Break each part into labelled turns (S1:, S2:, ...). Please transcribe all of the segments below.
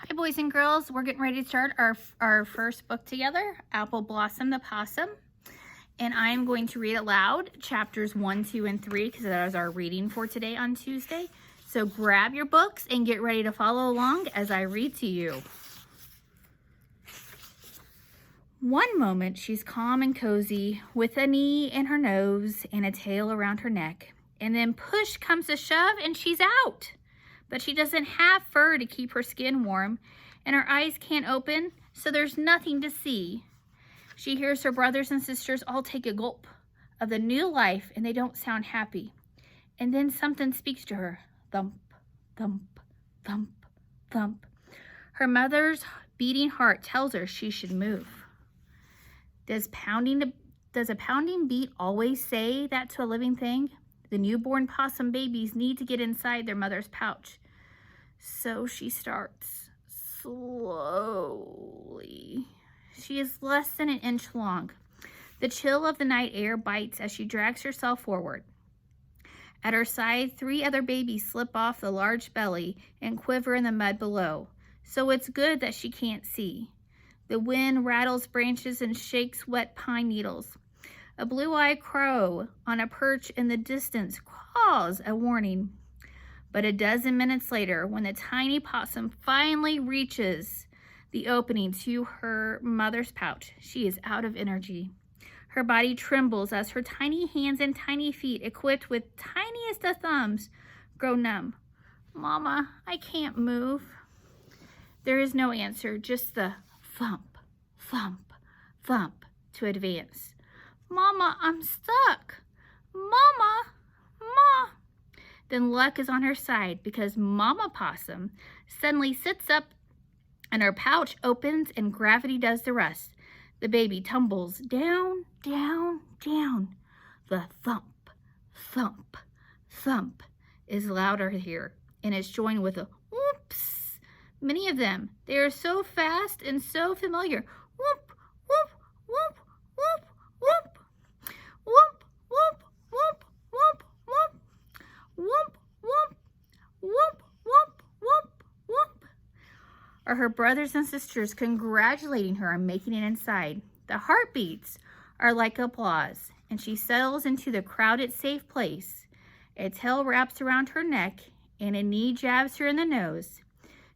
S1: Hi, boys and girls. We're getting ready to start our first book together, Appleblossom the Possum. And I'm going to read aloud chapters 1, 2, and 3 because that is our reading for today on Tuesday. So grab your books and get ready to follow along as I read to you. One moment she's calm and cozy with a knee in her nose and a tail around her neck. And then push comes a shove and she's out. But she doesn't have fur to keep her skin warm, and her eyes can't open, so there's nothing to see. She hears her brothers and sisters all take a gulp of the new life, and they don't sound happy. And then something speaks to her. Thump, thump, thump, thump. Her mother's beating heart tells her she should move. Does a pounding beat always say that to a living thing? The newborn possum babies need to get inside their mother's pouch. So she starts slowly. She is less than an inch long. The chill of the night air bites as she drags herself forward. At her side, 3 other babies slip off the large belly and quiver in the mud below. So it's good that she can't see. The wind rattles branches and shakes wet pine needles. A blue-eyed crow on a perch in the distance caws a warning. But a dozen minutes later, when the tiny possum finally reaches the opening to her mother's pouch, she is out of energy. Her body trembles as her tiny hands and tiny feet, equipped with tiniest of thumbs, grow numb. Mama, I can't move. There is no answer, just the thump, thump, thump to advance. Mama, I'm stuck. Mama, Ma. Then luck is on her side because Mama Possum suddenly sits up and her pouch opens and gravity does the rest. The baby tumbles down, down, down. The thump, thump, thump is louder here and is joined with a whoops. Many of them. They are so fast and so familiar. Whoop, whoop, whoop, whoop, whoop. Whoop, whoop, whoop, whoop, whoop. Whoop, whoop, whoop, whoop, whoop, whoop. Are her brothers and sisters congratulating her on making it inside. The heartbeats are like applause, and she settles into the crowded, safe place. A tail wraps around her neck, and a knee jabs her in the nose.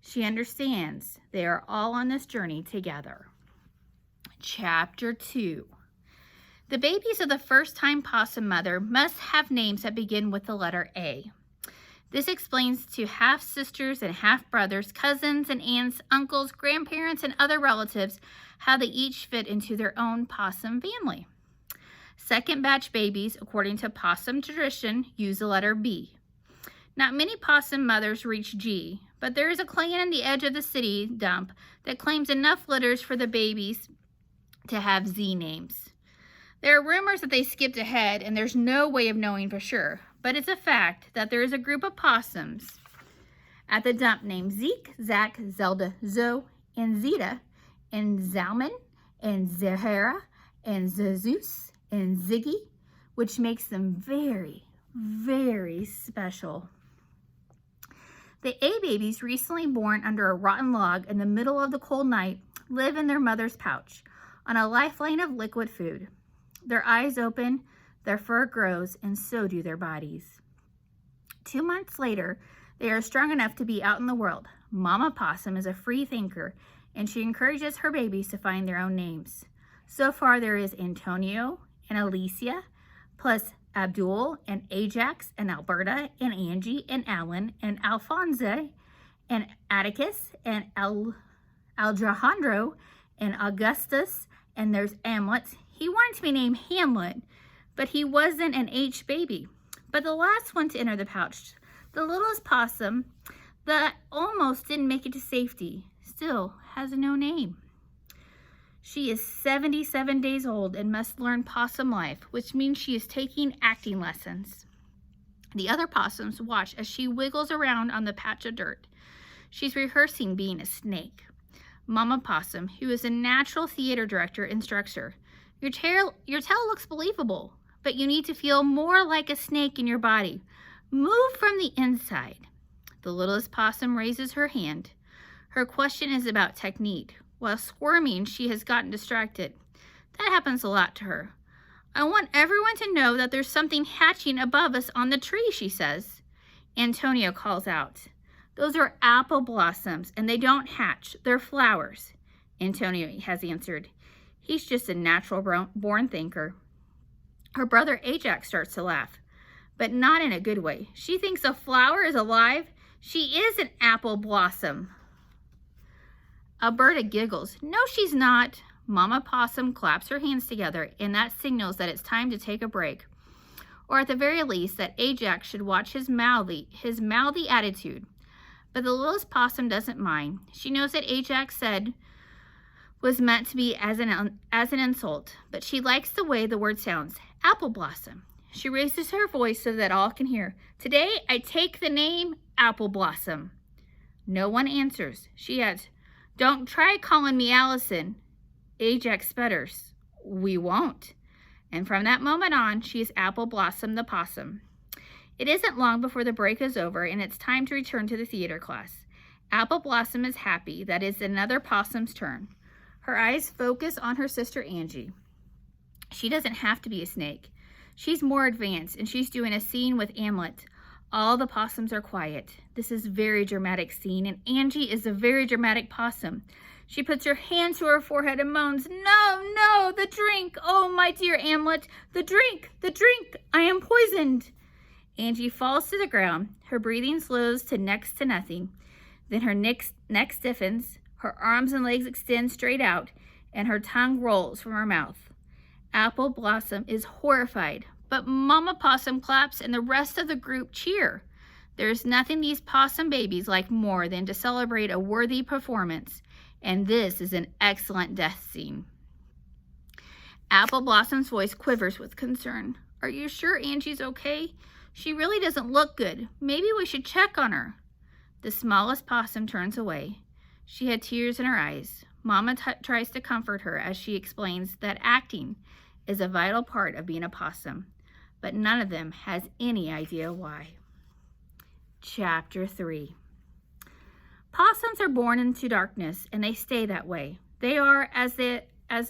S1: She understands they are all on this journey together. Chapter 2. The babies of the first-time possum mother must have names that begin with the letter A. This explains to half-sisters and half-brothers, cousins and aunts, uncles, grandparents, and other relatives how they each fit into their own possum family. Second batch babies, according to possum tradition, use the letter B. Not many possum mothers reach G, but there is a clan in the edge of the city dump that claims enough litters for the babies to have Z names. There are rumors that they skipped ahead, and there's no way of knowing for sure, but it's a fact that there is a group of possums at the dump named Zeke, Zach, Zelda, Zoe, and Zeta, and Zalman, and Zahara, and Zeus, and Ziggy, which makes them very, very special. The A babies, recently born under a rotten log in the middle of the cold night, live in their mother's pouch on a lifeline of liquid food. Their eyes open, their fur grows, and so do their bodies. 2 months later, they are strong enough to be out in the world. Mama Possum is a free thinker, and she encourages her babies to find their own names. So far, there is Antonio and Alicia, plus Abdul and Ajax and Alberta and Angie and Alan and Alfonso and Atticus and Alejandro and Augustus, and there's Amlet. He wanted to be named Hamlet, but he wasn't an H baby. But the last one to enter the pouch, the littlest possum that almost didn't make it to safety, still has no name. She is 77 days old and must learn possum life, which means she is taking acting lessons. The other possums watch as she wiggles around on the patch of dirt. She's rehearsing being a snake. Mama Possum, who is a natural theater director, instructs her. Your tail looks believable, but you need to feel more like a snake in your body. Move from the inside. The littlest possum raises her hand. Her question is about technique. While squirming, she has gotten distracted. That happens a lot to her. I want everyone to know that there's something hatching above us on the tree, she says. Antonio calls out. Those are apple blossoms, and they don't hatch. They're flowers. Antonio has answered. He's just a natural-born thinker. Her brother Ajax starts to laugh, but not in a good way. She thinks a flower is alive. She is an apple blossom. Alberta giggles. No, she's not. Mama Possum claps her hands together, and that signals that it's time to take a break. Or at the very least, that Ajax should watch his mouthy attitude. But the littlest possum doesn't mind. She knows that Ajax said was meant to be as an insult, but she likes the way the word sounds. Apple blossom. She raises her voice so that all can hear. Today, I take the name Apple Blossom. No one answers. She adds, don't try calling me Allison. Ajax sputters. We won't. And from that moment on, she is Appleblossom the Possum. It isn't long before the break is over and it's time to return to the theater class. Appleblossom is happy that it's another possum's turn. Her eyes focus on her sister Angie. She doesn't have to be a snake. She's more advanced and she's doing a scene with Hamlet. All the possums are quiet. This is a very dramatic scene and Angie is a very dramatic possum. She puts her hand to her forehead and moans, no, no, the drink. Oh, my dear Hamlet, the drink, I am poisoned. Angie falls to the ground. Her breathing slows to next to nothing. Then her neck stiffens, her arms and legs extend straight out, and her tongue rolls from her mouth. Appleblossom is horrified, but Mama Possum claps and the rest of the group cheer. There's nothing these possum babies like more than to celebrate a worthy performance, and this is an excellent death scene. Appleblossom's voice quivers with concern. Are you sure Angie's okay? She really doesn't look good. Maybe we should check on her. The smallest possum turns away. She had tears in her eyes. Mama tries to comfort her as she explains that acting is a vital part of being a possum, but none of them has any idea why. Chapter 3. Possums are born into darkness, and they stay that way. They are, as the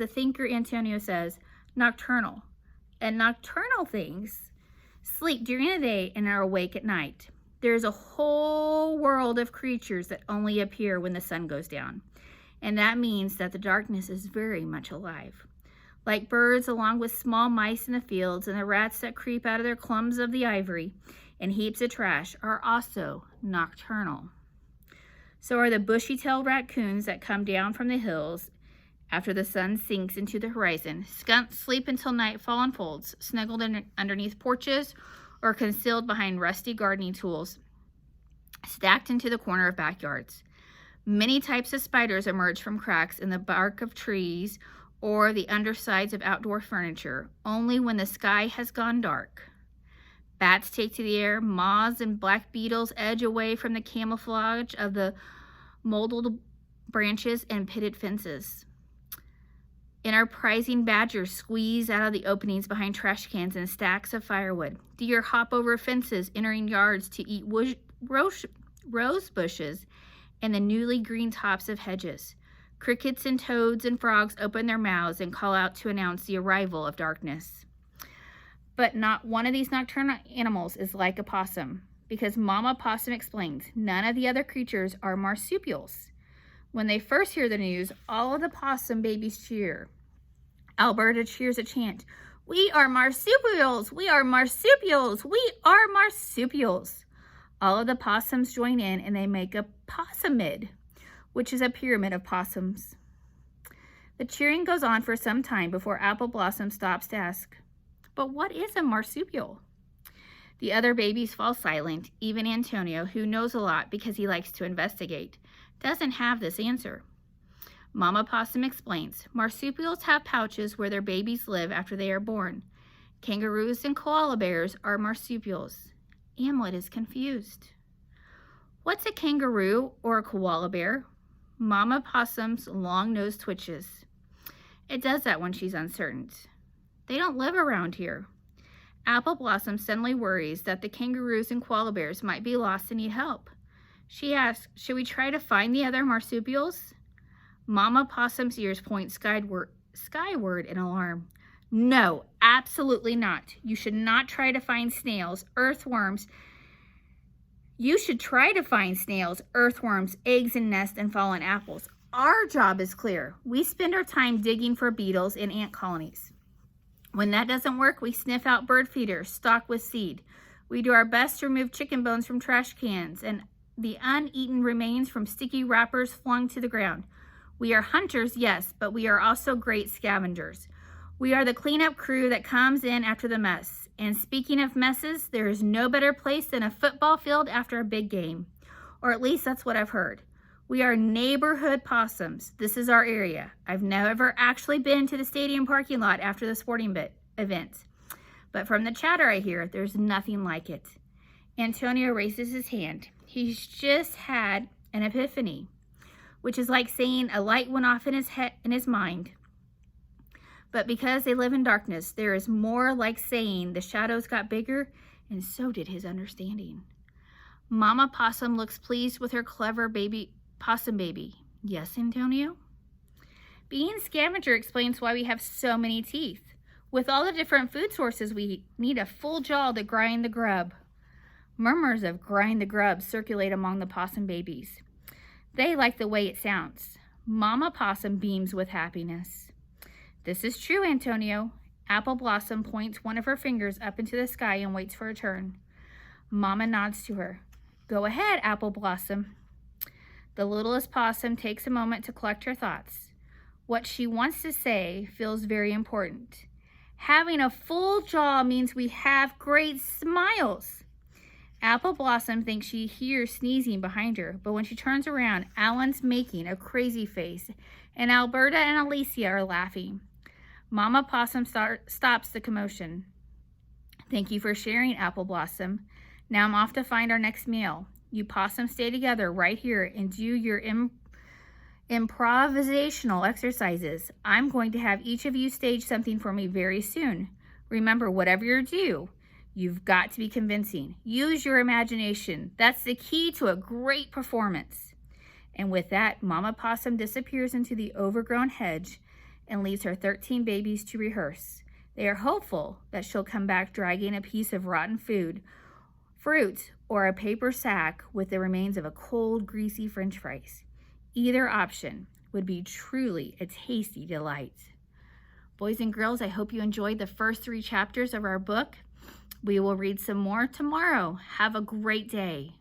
S1: thinker Antonio says, nocturnal. And nocturnal things sleep during the day and are awake at night. There's a whole world of creatures that only appear when the sun goes down. And that means that the darkness is very much alive. Like birds, along with small mice in the fields and the rats that creep out of their clumps of the ivory and heaps of trash are also nocturnal. So are the bushy-tailed raccoons that come down from the hills after the sun sinks into the horizon. Skunks sleep until nightfall unfolds, snuggled underneath porches or concealed behind rusty gardening tools, stacked into the corner of backyards. Many types of spiders emerge from cracks in the bark of trees or the undersides of outdoor furniture, only when the sky has gone dark. Bats take to the air, moths and black beetles edge away from the camouflage of the molded branches and pitted fences. Enterprising badgers squeeze out of the openings behind trash cans and stacks of firewood. Deer hop over fences, entering yards to eat rose bushes and the newly green tops of hedges. Crickets and toads and frogs open their mouths and call out to announce the arrival of darkness. But not one of these nocturnal animals is like a possum, because Mama Possum explains none of the other creatures are marsupials. When they first hear the news, all of the possum babies cheer. Alberta cheers a chant, "We are marsupials! We are marsupials! We are marsupials!" All of the possums join in and they make a possumid, which is a pyramid of possums. The cheering goes on for some time before Appleblossom stops to ask, but what is a marsupial? The other babies fall silent. Even Antonio, who knows a lot because he likes to investigate, doesn't have this answer. Mama Possum explains, marsupials have pouches where their babies live after they are born. Kangaroos and koala bears are marsupials. Hamlet is confused. What's a kangaroo or a koala bear? Mama Possum's long nose twitches. It does that when she's uncertain. They don't live around here. Appleblossom suddenly worries that the kangaroos and koala bears might be lost and need help. She asks, should we try to find the other marsupials? Mama Possum's ears point skyward in alarm. No, absolutely not. You should not try to find snails, earthworms. You should try to find snails, earthworms, eggs and nests, and fallen apples. Our job is clear. We spend our time digging for beetles and ant colonies. When that doesn't work, we sniff out bird feeders stocked with seed. We do our best to remove chicken bones from trash cans and the uneaten remains from sticky wrappers flung to the ground. We are hunters, yes, but we are also great scavengers. We are the cleanup crew that comes in after the mess. And speaking of messes, there is no better place than a football field after a big game. Or at least that's what I've heard. We are neighborhood possums. This is our area. I've never actually been to the stadium parking lot after the sporting event. But from the chatter I hear, there's nothing like it. Antonio raises his hand. He's just had an epiphany, which is like saying a light went off in his mind. But because they live in darkness, there is more like saying the shadows got bigger, and so did his understanding. Mama Possum looks pleased with her clever possum baby. Yes, Antonio? Being scavenger explains why we have so many teeth. With all the different food sources, we need a full jaw to grind the grub. Murmurs of grind the grub circulate among the possum babies. They like the way it sounds. Mama Possum beams with happiness. This is true, Antonio. Appleblossom points one of her fingers up into the sky and waits for a turn. Mama nods to her. Go ahead, Appleblossom. The littlest possum takes a moment to collect her thoughts. What she wants to say feels very important. Having a full jaw means we have great smiles. Appleblossom thinks she hears sneezing behind her, but when she turns around, Alan's making a crazy face, and Alberta and Alicia are laughing. Mama Possum stops the commotion. Thank you for sharing, Appleblossom. Now I'm off to find our next meal. You possums stay together right here and do your improvisational exercises. I'm going to have each of you stage something for me very soon. Remember, whatever you do, you've got to be convincing. Use your imagination. That's the key to a great performance. And with that, Mama Possum disappears into the overgrown hedge and leaves her 13 babies to rehearse. They are hopeful that she'll come back dragging a piece of rotten fruit, or a paper sack with the remains of a cold, greasy French fries. Either option would be truly a tasty delight. Boys and girls, I hope you enjoyed the first 3 chapters of our book. We will read some more tomorrow. Have a great day.